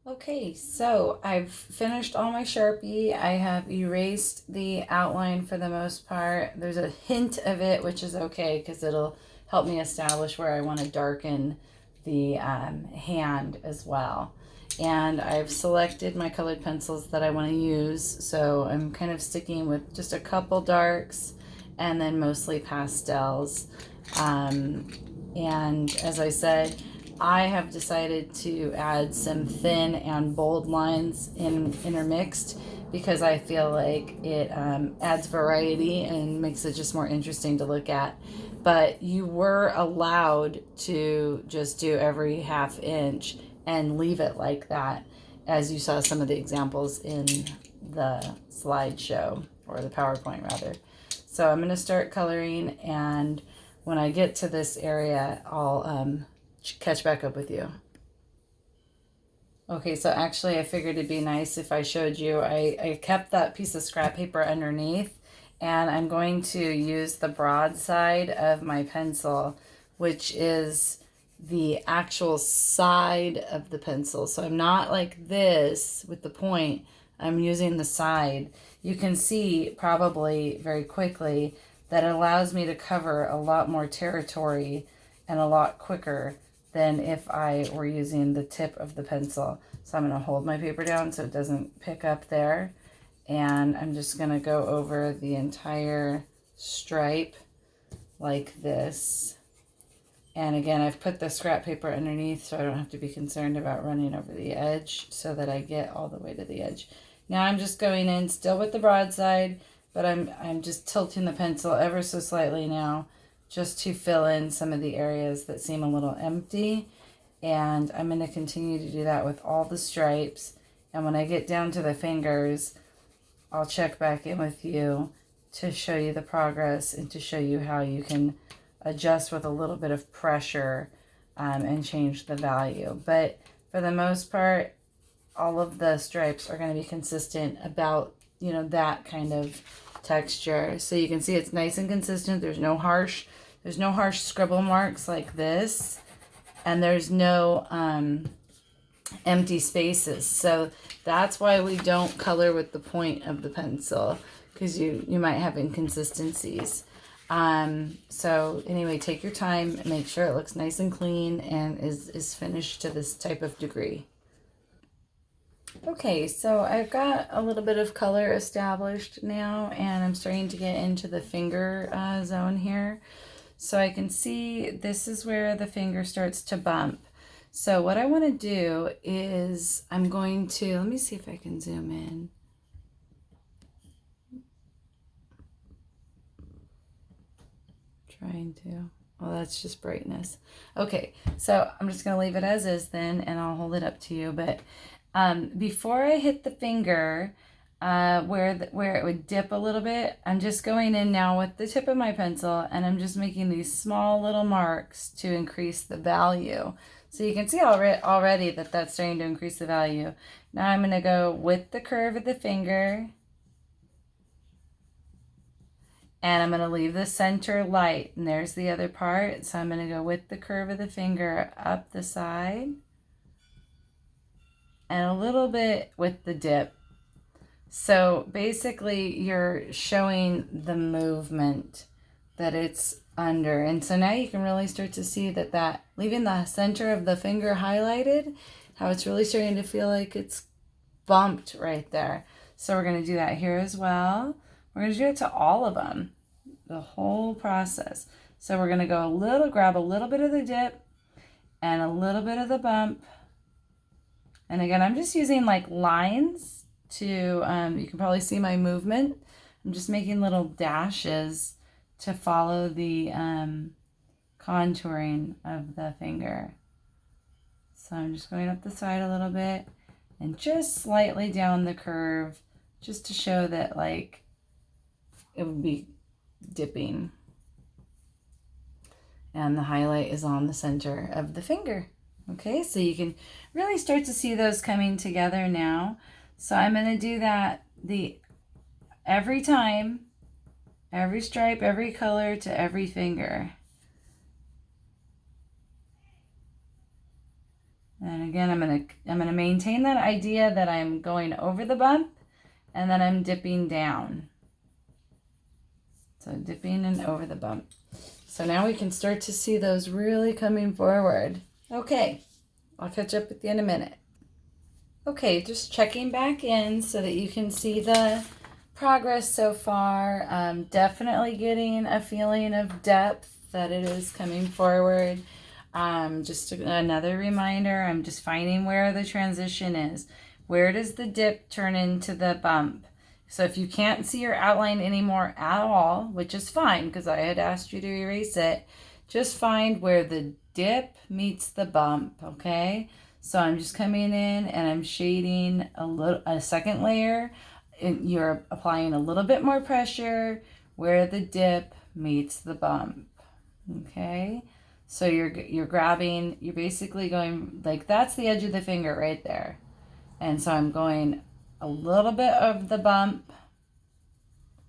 Okay, so I've finished all my Sharpie. I have erased the outline for the most part. There's a hint of it, which is okay because it'll help me establish where I want to darken the hand as well. And I've selected my colored pencils that I want to use. So I'm kind of sticking with just a couple darks and then mostly pastels. Um, and as I said, I have decided to add some thin and bold lines intermixed because I feel like it adds variety and makes it just more interesting to look at. But you were allowed to just do every half inch and leave it like that, as you saw some of the examples in the slideshow, or the PowerPoint rather. So I'm going to start coloring, and when I get to this area, I'll catch back up with you. Okay, so actually I figured it'd be nice if I showed you. I kept that piece of scrap paper underneath, and I'm going to use the broad side of my pencil, which is the actual side of the pencil. So I'm not like this with the point. I'm using the side. You can see probably very quickly that it allows me to cover a lot more territory and a lot quicker than if I were using the tip of the pencil. So I'm going to hold my paper down so it doesn't pick up there. And I'm just going to go over the entire stripe like this. And again, I've put the scrap paper underneath so I don't have to be concerned about running over the edge, so that I get all the way to the edge. Now I'm just going in still with the broadside, but I'm just tilting the pencil ever so slightly now, just to fill in some of the areas that seem a little empty. And I'm going to continue to do that with all the stripes. And when I get down to the fingers, I'll check back in with you to show you the progress and to show you how you can adjust with a little bit of pressure and change the value. But for the most part, all of the stripes are going to be consistent about, that kind of texture. So you can see it's nice and consistent. There's no harsh scribble marks like this, and there's no empty spaces. So that's why we don't color with the point of the pencil, because you might have inconsistencies. So anyway, take your time, make sure it looks nice and clean and is finished to this type of degree. Okay, so I've got a little bit of color established now, and I'm starting to get into the finger zone here. So I can see this is where the finger starts to bump. So what I want to do is I'm going to, let me see if I can zoom in. Trying to, well, that's just brightness. Okay, so I'm just going to leave it as is then, and I'll hold it up to you. But before I hit the finger, where it would dip a little bit, I'm just going in now with the tip of my pencil, and I'm just making these small little marks to increase the value. So you can see already that that's starting to increase the value. Now I'm going to go with the curve of the finger, and I'm going to leave the center light, and there's the other part. So I'm going to go with the curve of the finger up the side, and a little bit with the dip. So basically you're showing the movement that it's under. And so now you can really start to see that leaving the center of the finger highlighted, how it's really starting to feel like it's bumped right there. So we're going to do that here as well. We're going to do it to all of them, the whole process. So we're going to grab a little bit of the dip and a little bit of the bump. And again, I'm just using like lines to, you can probably see my movement. I'm just making little dashes to follow the contouring of the finger. So I'm just going up the side a little bit and just slightly down the curve, just to show that like it would be dipping. And the highlight is on the center of the finger. Okay, so you can really start to see those coming together now. So I'm going to do that every time, every stripe, every color to every finger. And again, I'm gonna maintain that idea that I'm going over the bump and then I'm dipping down. So dipping and over the bump. So now we can start to see those really coming forward. Okay, I'll catch up with you in a minute. Okay, just checking back in so that you can see the progress so far. Definitely getting a feeling of depth that it is coming forward. Just another reminder, I'm just finding where the transition is. Where does the dip turn into the bump? So if you can't see your outline anymore at all, which is fine because I had asked you to erase it, just find where the dip meets the bump, okay? So I'm just coming in and I'm shading a second layer. You're applying a little bit more pressure where the dip meets the bump, okay? So you're grabbing, you're basically going, like that's the edge of the finger right there. And so I'm going a little bit of the bump,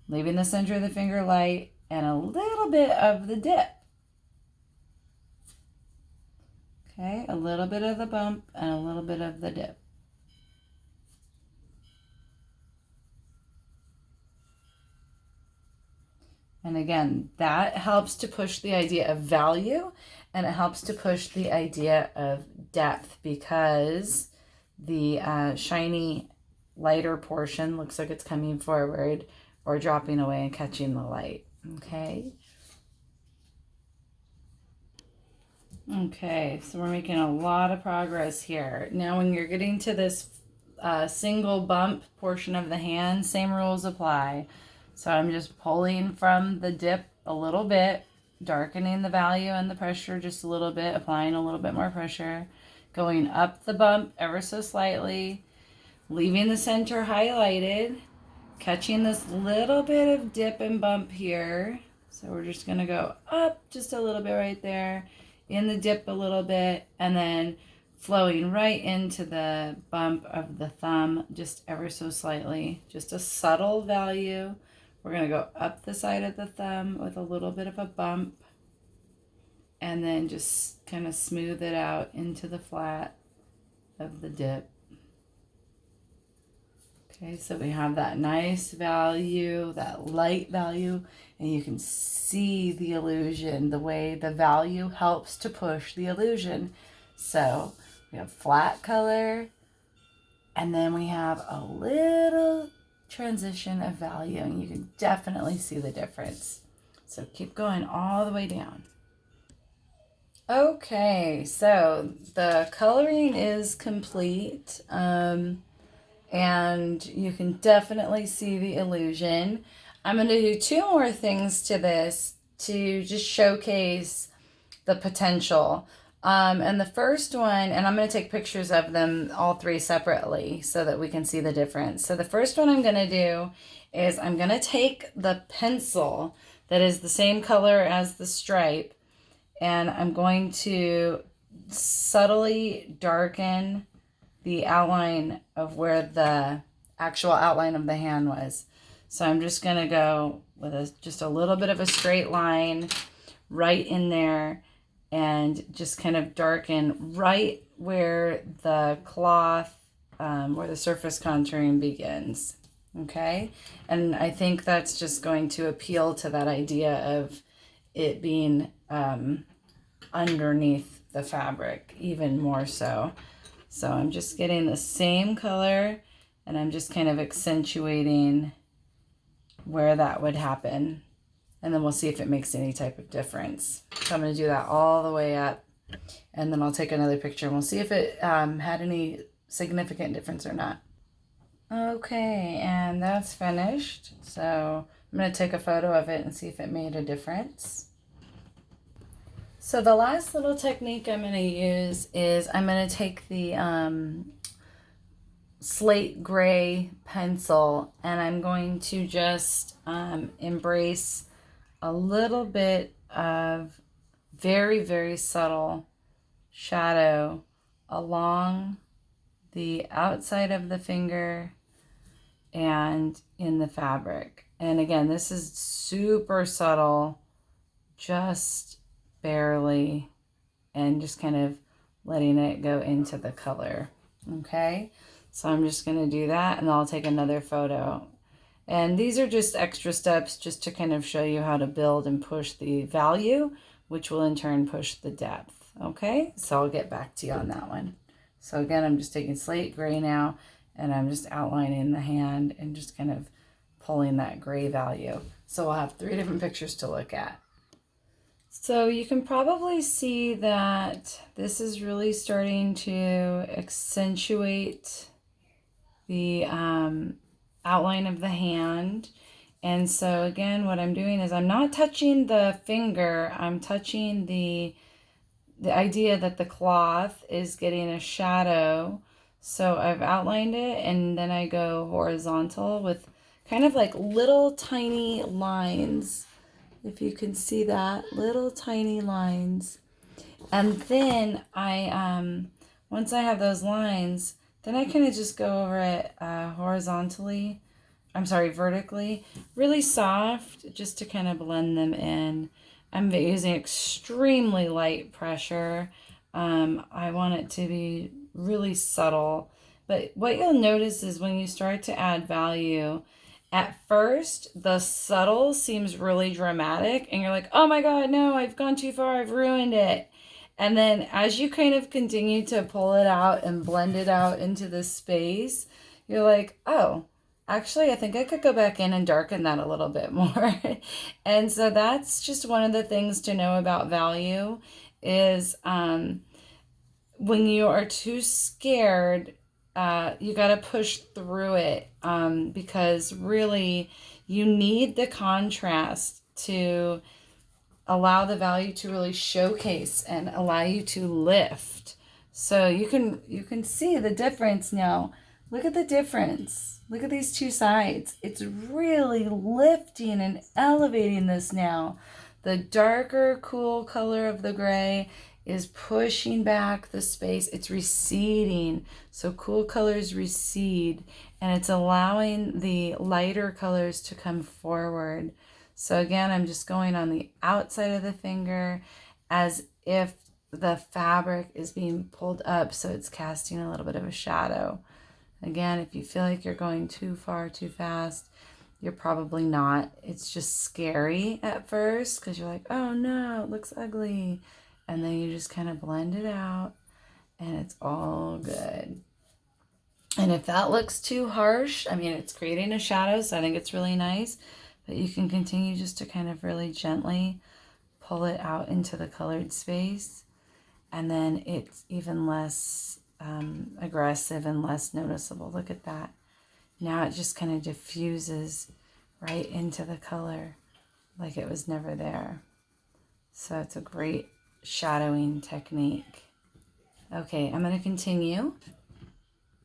leaving the center of the finger light, and a little bit of the dip. Okay, a little bit of the bump and a little bit of the dip. And again, that helps to push the idea of value and it helps to push the idea of depth because the shiny lighter portion looks like it's coming forward or dropping away and catching the light. Okay. Okay, so we're making a lot of progress here. Now when you're getting to this single bump portion of the hand, same rules apply. So I'm just pulling from the dip a little bit, darkening the value and the pressure just a little bit, applying a little bit more pressure, going up the bump ever so slightly, leaving the center highlighted, catching this little bit of dip and bump here. So we're just gonna go up just a little bit right there, in the dip a little bit, and then flowing right into the bump of the thumb just ever so slightly. Just a subtle value. We're going to go up the side of the thumb with a little bit of a bump and then just kind of smooth it out into the flat of the dip. Okay, so we have that nice value, that light value, and you can see the illusion, the way the value helps to push the illusion. So we have flat color, and then we have a little transition of value, and you can definitely see the difference. So keep going all the way down. Okay, so the coloring is complete. And you can definitely see the illusion. I'm going to do two more things to this to just showcase the potential. And the first one, and I'm going to take pictures of them all three separately so that we can see the difference. So the first one I'm going to do is I'm going to take the pencil that is the same color as the stripe, and I'm going to subtly darken the outline of where the actual outline of the hand was. So I'm just going to go with just a little bit of a straight line right in there and just kind of darken right where the cloth, where the surface contouring begins. Okay? And I think that's just going to appeal to that idea of it being underneath the fabric even more so. So I'm just getting the same color and I'm just kind of accentuating where that would happen. And then we'll see if it makes any type of difference. So I'm going to do that all the way up. And then I'll take another picture and we'll see if it had any significant difference or not. Okay, and that's finished. So I'm going to take a photo of it and see if it made a difference. So the last little technique I'm going to use is I'm going to take the slate gray pencil and I'm going to just embrace a little bit of very, very subtle shadow along the outside of the finger and in the fabric. And again, this is super subtle, just barely, and just kind of letting it go into the color. Okay, so I'm just going to do that, and I'll take another photo. And these are just extra steps just to kind of show you how to build and push the value, which will in turn push the depth. Okay, so I'll get back to you on that one. So again, I'm just taking slate gray now, and I'm just outlining the hand and just kind of pulling that gray value. So we'll have 3 different pictures to look at. So you can probably see that this is really starting to accentuate the outline of the hand. And so again, what I'm doing is I'm not touching the finger, I'm touching the idea that the cloth is getting a shadow. So I've outlined it, and then I go horizontal with kind of like little tiny lines. If you can see that, little tiny lines. And then once I have those lines, then I kind of just go over it vertically, really soft, just to kind of blend them in. I'm using extremely light pressure. I want it to be really subtle. But what you'll notice is when you start to add value, at first, the subtle seems really dramatic, and you're like, oh my God, no, I've gone too far, I've ruined it. And then as you kind of continue to pull it out and blend it out into the space, you're like, oh, actually, I think I could go back in and darken that a little bit more. And so that's just one of the things to know about value is when you are too scared, you got to push through it because really you need the contrast to allow the value to really showcase and allow you to lift. So you can see the difference now. Look at the difference. Look at these two sides. It's really lifting and elevating this now. The darker, cool color of the gray is pushing back the space. It's receding. So cool colors recede, and it's allowing the lighter colors to come forward. So again, I'm just going on the outside of the finger as if the fabric is being pulled up, so it's casting a little bit of a shadow. Again, if you feel like you're going too far, too fast, you're probably not. It's just scary at first because you're like, oh no, it looks ugly. And then you just kind of blend it out and it's all good. And if that looks too harsh, I mean, it's creating a shadow, so I think it's really nice. But you can continue just to kind of really gently pull it out into the colored space. And then it's even less aggressive and less noticeable. Look at that. Now it just kind of diffuses right into the color like it was never there. So it's a great shadowing technique. Okay, I'm going to continue.